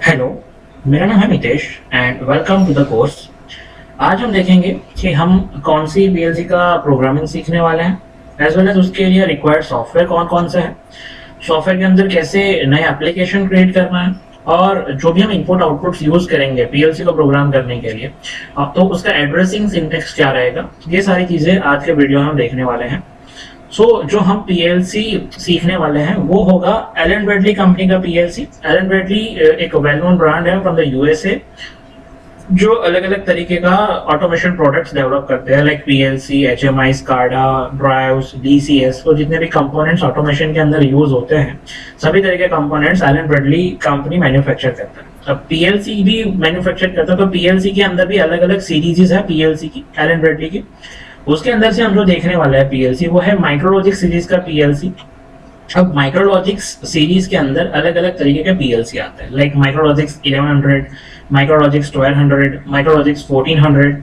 Hello, मेरा नाम है Mitesh and welcome to the course. आज हम देखेंगे कि हम कौन सी पीएलसी का प्रोग्रामिंग सीखने वाले हैं, एज वेल एज उसके लिए रिक्वायर्ड सॉफ्टवेयर कौन कौन से हैं, सॉफ्टवेयर के अंदर कैसे नए एप्लीकेशन क्रिएट करना है, और जो भी हम इनपुट आउटपुट यूज करेंगे पीएलसी को प्रोग्राम करने के लिए तो उसका एड्रेसिंग सिंटैक्स क्या रहेगा। ये सारी चीजें आज के वीडियो में हम देखने वाले हैं। जो हम पीएलसी सीखने वाले हैं वो होगा एलन ब्रैडली कंपनी का पीएलसी। एलन ब्रैडली एक वेल नोन ब्रांड है फ्रॉम द यूएसए, जो अलग अलग तरीके का ऑटोमेशन प्रोडक्ट्स डेवलप करते हैं, like PLC, HMI, SCADA, drives, DCS. तो जितने भी कंपोनेंट्स ऑटोमेशन के अंदर यूज होते हैं सभी तरह के components Allen Bradley company manufacture करता है। अब पीएलसी भी मैन्युफैक्चर करता है, तो पीएलसी के अंदर भी अलग अलग सीरीज है पीएलसी की, एलन ब्रैडली की। उसके अंदर से हम जो देखने वाला है पीएलसी वो है माइक्रोलॉजिक्स सीरीज का पीएलसी। अब माइक्रोलॉजिक्स सीरीज के अंदर अलग अलग तरीके के पीएलसी आते हैं, लाइक माइक्रोलॉजिक्स 1100, माइक्रोलॉजिक्स 1200, माइक्रोलॉजिक्स 1400।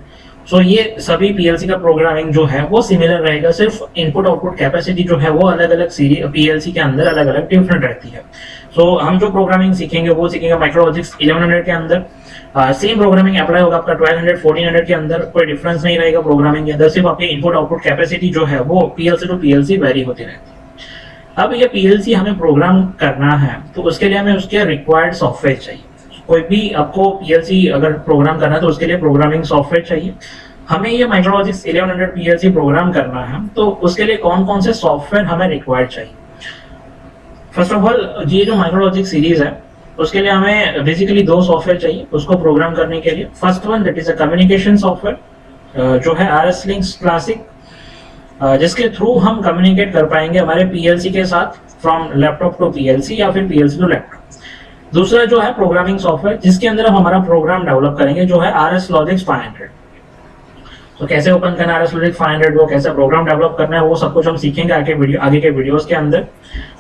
सो ये सभी पीएलसी का प्रोग्रामिंग जो है वो सिमिलर रहेगा, सिर्फ इनपुट आउटपुट कैपेसिटी जो है वो अलग अलग सीरीज पीएलसी के अंदर अलग अलग डिफरेंट रहती है। सो हम जो प्रोग्रामिंग सीखेंगे वो सीखेंगे माइक्रोलॉजिक्स 1100 के अंदर। सेम प्रोग्रामिंग अप्लाई होगा आपका 1200, 1400 के अंदर, कोई डिफरेंस नहीं रहेगा प्रोग्रामिंग के अंदर, सिर्फ आपकी इनपुट आउटपुट कैपेसिटी जो है वो पीएलसी टू पीएलसी वेरी होती रहती है। अब ये पीएलसी हमें प्रोग्राम करना है तो उसके लिए हमें उसके रिक्वायर्ड सॉफ्टवेयर चाहिए। कोई भी आपको पीएलसी अगर प्रोग्राम करना है तो उसके लिए प्रोग्रामिंग सॉफ्टवेयर चाहिए। हमें ये माइक्रोलॉजिक्स 1100 पीएलसी प्रोग्राम करना है तो उसके लिए कौन कौन से सॉफ्टवेयर हमें रिक्वायर्ड चाहिए। फर्स्ट ऑफ ऑल, ये जो माइक्रोलॉजिक्स सीरीज है उसके लिए हमें बेसिकली दो सॉफ्टवेयर चाहिए उसको प्रोग्राम करने के लिए। First one that is a communication software जो है RS लिंक्स क्लासिक, जिसके थ्रू हम कम्युनिकेट कर पाएंगे हमारे पीएलसी के साथ फ्रॉम लैपटॉप टू पीएलसी या फिर पीएलसी टू लैपटॉप। दूसरा जो है प्रोग्रामिंग सॉफ्टवेयर जिसके अंदर हम हमारा प्रोग्राम डेवलप करेंगे जो है RS Logix 500। तो कैसे ओपन करना है RS Logix 500, वो कैसे प्रोग्राम डेवलप करना है, वो सब कुछ हम सीखेंगे आगे के वीडियोस के अंदर।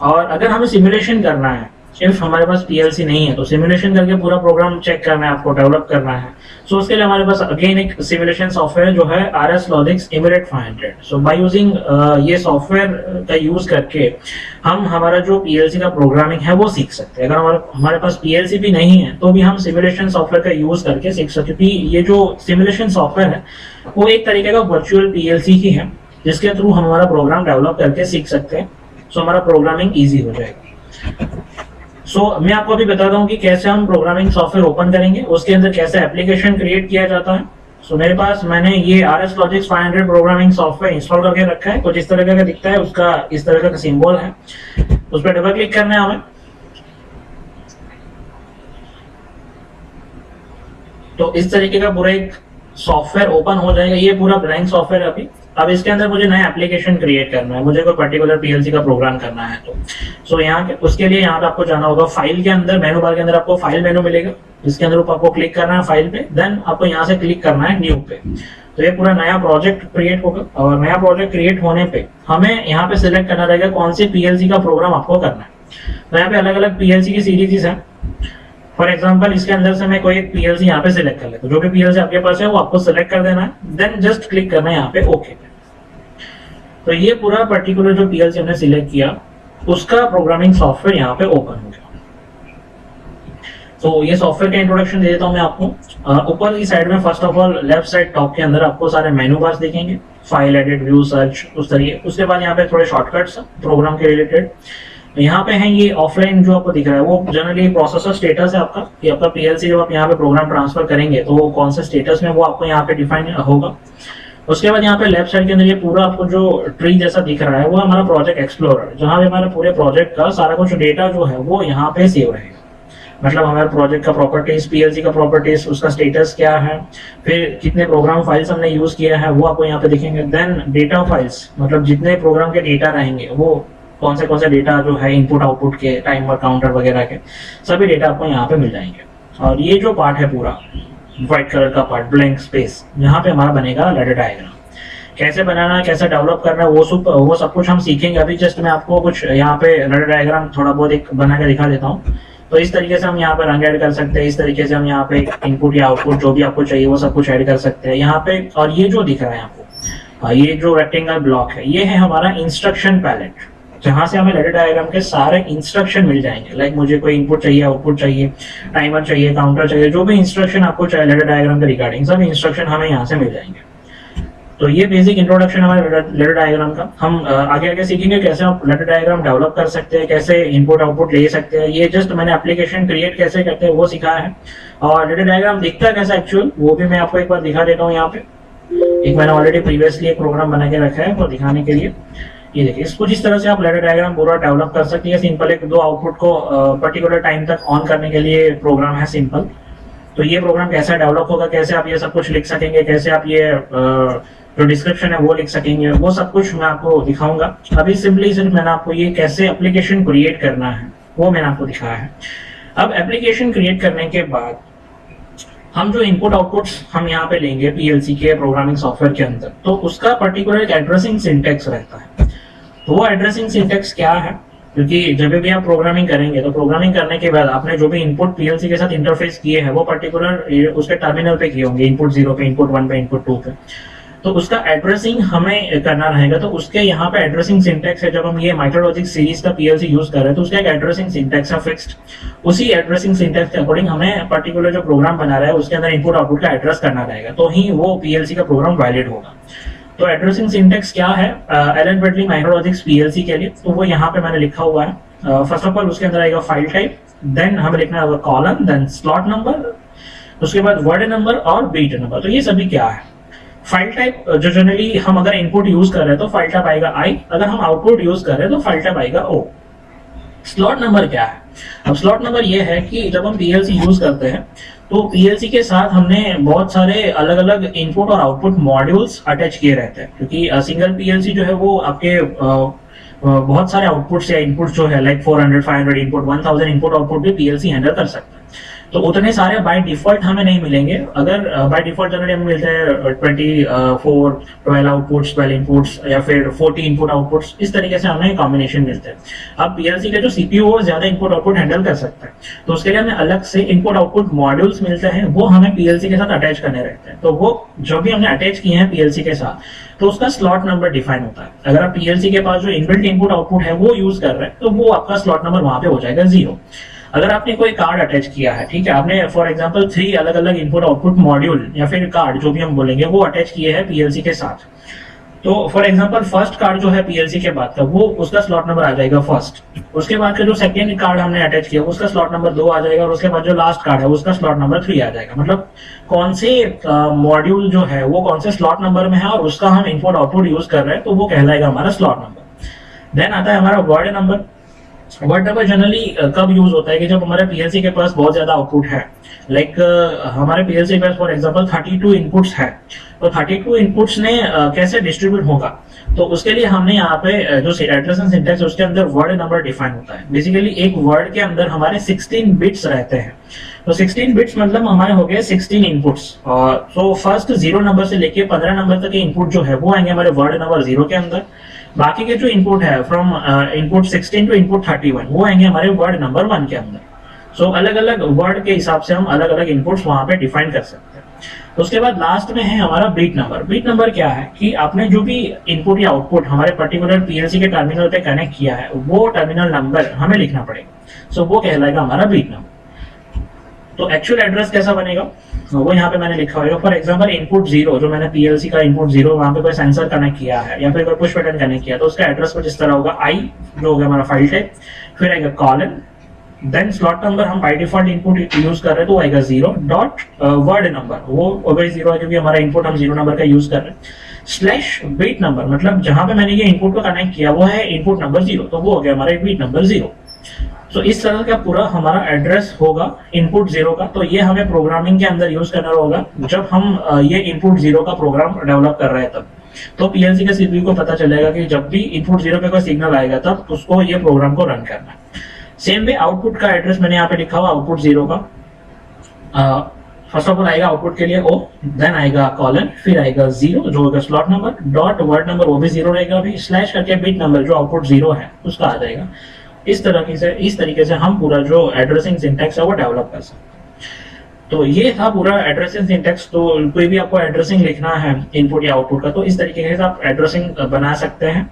और अगर हमें सिमुलेशन करना है, सिर्फ हमारे पास पीएलसी नहीं है तो सिमुलेशन करके पूरा प्रोग्राम चेक करना है, आपको डेवलप करना है। सो उसके लिए हमारे पास अगेन एक सिमुलेशन सॉफ्टवेयर जो है RS Logix Emulate 500। So by using ये सॉफ्टवेयर का यूज करके हम हमारा जो पीएलसी का प्रोग्रामिंग है वो सीख सकते हैं। अगर हमारे पास पीएलसी भी नहीं है तो भी हम सिमुलेशन सॉफ्टवेयर का यूज करके सीख सकते हैं, क्योंकि ये जो सिमुलेशन सॉफ्टवेयर है वो एक तरीके का वर्चुअल पीएलसी ही है जिसके थ्रू हम हमारा प्रोग्राम डेवलप करके सीख सकते हैं। सो हमारा प्रोग्रामिंग ईजी हो जाएगा। मैं आपको अभी बताता हूँ कि कैसे हम प्रोग्रामिंग सॉफ्टवेयर ओपन करेंगे, उसके अंदर कैसे एप्लीकेशन क्रिएट किया जाता है। मेरे पास मैंने ये RS Logix 500 programming software install करके रखा है। कुछ इस तरह का दिखता है, उसका इस तरह का सिंबल है, उस पर डबल क्लिक करना है हमें। तो इस तरीके का पूरा एक सॉफ्टवेयर ओपन हो जाएगा। ये पूरा ब्लैंक सॉफ्टवेयर है। अब इसके अंदर मुझे नया एप्लीकेशन क्रिएट करना है, मुझे कोई पर्टिकुलर पीएलसी का प्रोग्राम करना है तो यहाँ के उसके लिए यहाँ पे आपको जाना होगा फाइल के अंदर, मेनू बार के अंदर आपको फाइल मेनू मिलेगा, इसके अंदर आपको क्लिक करना है फाइल पे, देन आपको यहाँ से क्लिक करना है न्यू पे। तो ये पूरा नया प्रोजेक्ट क्रिएट होगा और नया प्रोजेक्ट क्रिएट होने पे हमें यहाँ पे सिलेक्ट करना रहेगा कौन सी पीएलसी का प्रोग्राम आपको करना है। तो यहाँ पे अलग अलग पीएलसी की सीरीज है। फॉर एग्जाम्पल इसके अंदर से मैं कोई एक पीएलसी यहाँ पे सिलेक्ट कर लेता हूँ, जो भी पीएलसी आपके पास है वो आपको सिलेक्ट कर देना है, देन जस्ट क्लिक करना है यहाँ पे ओके पे। तो ये पूरा पर्टिकुलर जो पीएलसी हमने सिलेक्ट किया उसका प्रोग्रामिंग सॉफ्टवेयर यहाँ पे ओपन हो गया। तो ये सॉफ्टवेयर का इंट्रोडक्शन दे देता हूँ मैं आपको। ऊपर की साइड में first of all left side top के अंदर आपको सारे मेनू बार्स दिखेंगे, फाइल, एडिट, व्यू, सर्च, उस तरीके। उसके बाद यहाँ पे थोड़े शॉर्टकट्स प्रोग्राम के रिलेटेड यहाँ पे है। ये ऑफलाइन जो आपको दिख रहा है वो जनरली प्रोसेसर स्टेटस है आपका, कि आपका पीएलसी जब आप यहाँ पे प्रोग्राम ट्रांसफर करेंगे तो वो कौन से स्टेटस में वो आपको यहाँ पे डिफाइन होगा। उसके बाद यहाँ पे लेफ्ट साइड के अंदर ये पूरा आपको जो ट्री जैसा दिख रहा है वो हमारा प्रोजेक्ट एक्सप्लोरर, जहाँ पे हमारे पूरे प्रोजेक्ट का सारा कुछ डेटा जो है वो यहाँ पे सेव रहेगा। मतलब हमारे प्रोजेक्ट का प्रॉपर्टीज, पीएलसी का प्रॉपर्टीज, उसका स्टेटस क्या है, फिर कितने प्रोग्राम फाइल्स हमने यूज किया है वो आपको यहाँ पे दिखेंगे। देन डेटा फाइल्स, मतलब जितने प्रोग्राम के डेटा रहेंगे वो कौन से डेटा जो है इनपुट आउटपुट के, टाइमर, काउंटर वगैरह के सभी डेटा आपको यहाँ पे मिल जाएंगे। और ये जो पार्ट है पूरा व्हाइट कलर का पार्ट, ब्लैंक स्पेस, यहाँ पे हमारा बनेगा लैडर डायग्राम। कैसे बनाना है, कैसे डेवलप करना है वो सब कुछ हम सीखेंगे। अभी जस्ट मैं आपको कुछ यहाँ पे लैडर डायग्राम थोड़ा बहुत एक बना के दिखा देता हूँ। तो इस तरीके से हम यहाँ पे रंग ऐड कर सकते हैं, इस तरीके से हम यहाँ पे इनपुट या आउटपुट जो भी आपको चाहिए वो सब कुछ ऐड कर सकते हैं यहाँ पे। और ये जो दिख रहा है आपको, ये जो रेक्टेंगल ब्लॉक है ये है हमारा इंस्ट्रक्शन पैलेट। जहां से हमें लैडर डायग्राम के सारे इंस्ट्रक्शन मिल जाएंगे। लाइक मुझे कोई इनपुट चाहिए, आउटपुट चाहिए, टाइमर चाहिए, काउंटर चाहिए, जो भी इंस्ट्रक्शन आपको चाहिए लैडर डायग्राम के रिगार्डिंग सब इंस्ट्रक्शन हमें यहाँ से मिल जाएंगे। तो ये बेसिक इंट्रोडक्शन हमारे लैडर डायग्राम का। हम आगे आगे सीखेंगे कैसे आप लैडर डायग्राम डेवलप कर सकते हैं, कैसे इनपुट आउटपुट ले सकते हैं। ये जस्ट मैंने एप्लीकेशन क्रिएट कैसे करते हैं वो सिखाया है, और लैडर डायग्राम दिखता है कैसे एक्चुअल वो भी मैं आपको एक बार दिखा देता हूँ। यहाँ पे एक मैंने ऑलरेडी प्रीवियसली एक प्रोग्राम बना के रखा है वो दिखाने के लिए। ये देखिए, इसको जिस तरह से आप लैडर डायग्राम पूरा डेवलप कर सकते हैं। सिंपल एक दो आउटपुट को पर्टिकुलर टाइम तक ऑन करने के लिए प्रोग्राम है सिंपल। तो ये प्रोग्राम कैसा डेवलप होगा, कैसे आप ये सब कुछ लिख सकेंगे, कैसे आप ये जो डिस्क्रिप्शन है वो लिख सकेंगे, वो सब कुछ मैं आपको दिखाऊंगा। अभी सिंपली सिर्फ मैंने आपको ये कैसे एप्लीकेशन क्रिएट करना है वो मैंने आपको दिखाया है। अब एप्लीकेशन क्रिएट करने के बाद हम जो इनपुट आउटपुट्स हम यहाँ पे लेंगे पीएलसी के प्रोग्रामिंग सॉफ्टवेयर के अंदर, तो उसका पर्टिकुलर एक एड्रेसिंग सिंटेक्स रहता है। तो वो एड्रेसिंग सिंटेक्स क्या है, क्योंकि जब भी आप प्रोग्रामिंग करेंगे तो प्रोग्रामिंग करने के बाद आपने जो भी इनपुट पीएलसी के साथ इंटरफेस किए हैं वो पर्टिकुलर उसके टर्मिनल पे किए होंगे, इनपुट 0 पे, इनपुट 1 पे, इनपुट 2 पे। तो उसका एड्रेसिंग हमें करना रहेगा। तो उसके यहाँ पे एड्रेसिंग सिंटेक्स है। जब हम ये माइक्रोलॉजिक सीरीज का पीएलसी यूज कर रहे हैं तो उसका एक एड्रेसिंग सिंटेक्स है फिक्स्ड। उसी एड्रेसिंग सिंटेक्स के अकॉर्डिंग हमें पर्टिकुलर जो प्रोग्राम बना रहा है उसके अंदर इनपुट आउटपुट का एड्रेस करना रहेगा, तो ही वो पीएलसी का प्रोग्राम वैलिड होगा। तो एड्रेसिंग सिंटेक्स क्या है एलन ब्रैडली माइक्रोलॉजिक्स पीएलसी के लिए, तो वो यहाँ पे मैंने लिखा हुआ है। फर्स्ट ऑफ ऑल उसके अंदर आएगा फाइल टाइप, देन हमें लिखना होगा कॉलम, देन स्लॉट नंबर, उसके बाद वर्ड नंबर और बीट नंबर। तो ये सभी क्या है, फाइल टाइप जो जनरली हम अगर इनपुट यूज कर रहे हैं तो फाइल टाइप आएगा आई, अगर हम आउटपुट यूज कर रहे हैं तो फाइल टाइप आएगा ओ। स्लॉट नंबर क्या है, अब स्लॉट नंबर ये है कि जब हम पीएलसी यूज करते हैं तो पीएलसी के साथ हमने बहुत सारे अलग अलग इनपुट और आउटपुट मॉड्यूल्स अटैच किए रहते हैं, क्योंकि सिंगल पीएलसी जो है वो आपके बहुत सारे आउटपुट्स या इनपुट जो है लाइक 400, 500 इनपुट, 1000 इनपुट आउटपुट भी पीएलसी हैंडल कर सकता है। तो उतने सारे बाय डिफॉल्ट हमें नहीं मिलेंगे। अगर बाय डिफॉल्ट जनरली हमें मिलते हैं 24, 12 आउटपुट्स, 12 इनपुट्स या फिर 40 इनपुट आउटपुट्स, इस तरीके से हमें कॉम्बिनेशन मिलते हैं। अब पीएलसी का जो सीपीयू वो ज्यादा इनपुट आउटपुट हैंडल कर सकता है, तो उसके लिए हमें अलग से इनपुट आउटपुट मॉड्यूल्स मिलते हैं, वो हमें पीएलसी के साथ अटैच करने रहते हैं। तो वो जो भी हमने अटैच किए हैं पीएलसी के साथ तो उसका स्लॉट नंबर डिफाइन होता है। अगर आप पीएलसी के पास जो इनबिल्ट इनपुट आउटपुट है वो यूज कर रहे हैं तो वो आपका स्लॉट नंबर वहां पे हो जाएगा 0। अगर आपने कोई कार्ड अटैच किया है, ठीक है, आपने फॉर एग्जांपल 3 अलग अलग इनपुट आउटपुट मॉड्यूल या फिर कार्ड जो भी हम बोलेंगे वो अटैच किए हैं पीएलसी के साथ, तो फॉर एग्जांपल फर्स्ट कार्ड जो है पीएलसी के बाद का वो उसका स्लॉट नंबर आ जाएगा फर्स्ट। उसके बाद का जो सेकंड कार्ड हमने अटैच किया उसका स्लॉट नंबर 2 आ जाएगा, और उसके बाद जो लास्ट कार्ड है उसका स्लॉट नंबर 3 आ जाएगा। मतलब कौन से मॉड्यूल जो है वो कौन से स्लॉट नंबर में है और उसका हम इनपुट आउटपुट यूज कर रहे हैं, तो वो कहलाएगा हमारा स्लॉट नंबर। देन आता है हमारा word number. Word number generally कब यूज होता है कि जब हमारे पीएलसी के पास बहुत ज्यादा आउटपुट है, लाइक हमारे पीएलसी के पास फॉर एग्जांपल 32 इनपुट्स है, तो 32 इनपुट्स ने कैसे डिस्ट्रीब्यूट होगा, तो उसके लिए हमने यहाँ पे जो एड्रेसिंग सिंटैक्स है उसके अंदर वर्ड नंबर डिफाइन होता है। बेसिकली एक वर्ड के अंदर हमारे 16 बिट्स रहते हैं, तो 16 बिट्स मतलब हमारे हो गए 16 इनपुट्स। तो फर्स्ट 0 नंबर से लेके 15 नंबर तक के इनपुट जो है वो आएंगे हमारे वर्ड नंबर 0 के अंदर। बाकी के जो इनपुट है फ्रॉम इनपुट 16 टू इनपुट 31 वो आएंगे हमारे वर्ड नंबर 1 के अंदर। सो अलग अलग वर्ड के हिसाब से हम अलग अलग इनपुट्स वहां पे डिफाइन कर सकते हैं। तो उसके बाद लास्ट में है हमारा बीट नंबर। बीट नंबर क्या है कि आपने जो भी इनपुट या आउटपुट हमारे पर्टिकुलर पीएलसी के टर्मिनल पे कनेक्ट किया है वो टर्मिनल नंबर हमें लिखना पड़ेगा। सो वो कहलाएगा हमारा बीट नंबर। तो एक्चुअल एड्रेस कैसा बनेगा वो यहाँ पे मैंने लिखा हुआ। फॉर एग्जांपल इनपुट 0 जो मैंने पीएलसी का इनपुट 0 वहां पे कोई सेंसर कनेक्ट किया है या फिर कोई पुश बटन कनेक्ट किया, तो उसका एड्रेस कुछ इस तरह होगा। आई जो होगा हमारा फाइल टाइप, फिर आएगा कॉलन, देन स्लॉट नंबर हम बाय डिफॉल्ट इनपुट यूज कर रहे हैं तो आएगा 0 डॉट वर्ड नंबर, वो ऑलवेज 0 है क्योंकि हमारा इनपुट हम 0 नंबर का यूज कर रहे हैं। स्लैश बीट नंबर मतलब जहां पे मैंने ये इनपुट को कनेक्ट किया वो है इनपुट नंबर 0, तो वो हो गया हमारा बीट नंबर 0। तो इस तरह का पूरा हमारा एड्रेस होगा इनपुट 0 का। तो ये हमें प्रोग्रामिंग के अंदर यूज करना होगा जब हम ये इनपुट 0 का प्रोग्राम डेवलप कर रहे हैं तब। तो पीएलसी के सीपीयू को पता चलेगा कि जब भी इनपुट 0 पे कोई सिग्नल आएगा तब उसको ये प्रोग्राम को रन करना है। सेम वे आउटपुट का एड्रेस मैंने यहाँ पे लिखा हुआ आउटपुट 0 का। फर्स्ट ऑफ ऑल आएगा आउटपुट के लिए O, देन आएगा कॉलन, फिर आएगा 0 जो होगा slot number, dot word number वो भी 0 रहेगा, अभी स्लैश करके बिट नंबर जो आउटपुट 0 है उसका आ जाएगा। इस तरीके से हम पूरा जो एड्रेसिंग सिंटैक्स है वो डेवलप कर सकते हैं। तो ये था पूरा एड्रेसिंग सिंटैक्स। तो कोई भी आपको एड्रेसिंग लिखना है इनपुट या आउटपुट का तो इस तरीके से आप एड्रेसिंग बना सकते हैं।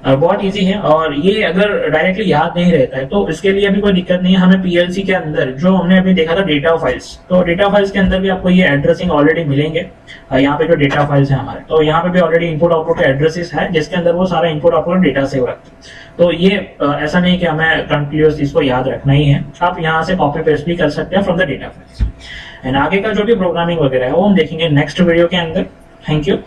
बहुत इजी है, और ये अगर डायरेक्टली याद नहीं रहता है तो इसके लिए भी कोई दिक्कत नहीं है। हमें पीएलसी के अंदर जो हमने अभी देखा था डेटा फाइल्स, तो डेटा फाइल्स के अंदर भी आपको ये एड्रेसिंग ऑलरेडी मिलेंगे। यहाँ पे जो डेटा फाइल्स है हमारे, तो यहाँ पे भी ऑलरेडी इनपुट आउटपुट का एड्रेसेस है जिसके अंदर वो सारा इनपुट आउटपुट डेटा सेव रखते हैं। तो ये ऐसा नहीं कि हमें कंटिन्यूअस इसको याद रखना ही है, आप यहाँ से कॉपी पेस्ट भी कर सकते हैं from the data files. And आगे का जो भी प्रोग्रामिंग वगैरह है वो हम देखेंगे नेक्स्ट वीडियो के अंदर। Thank you.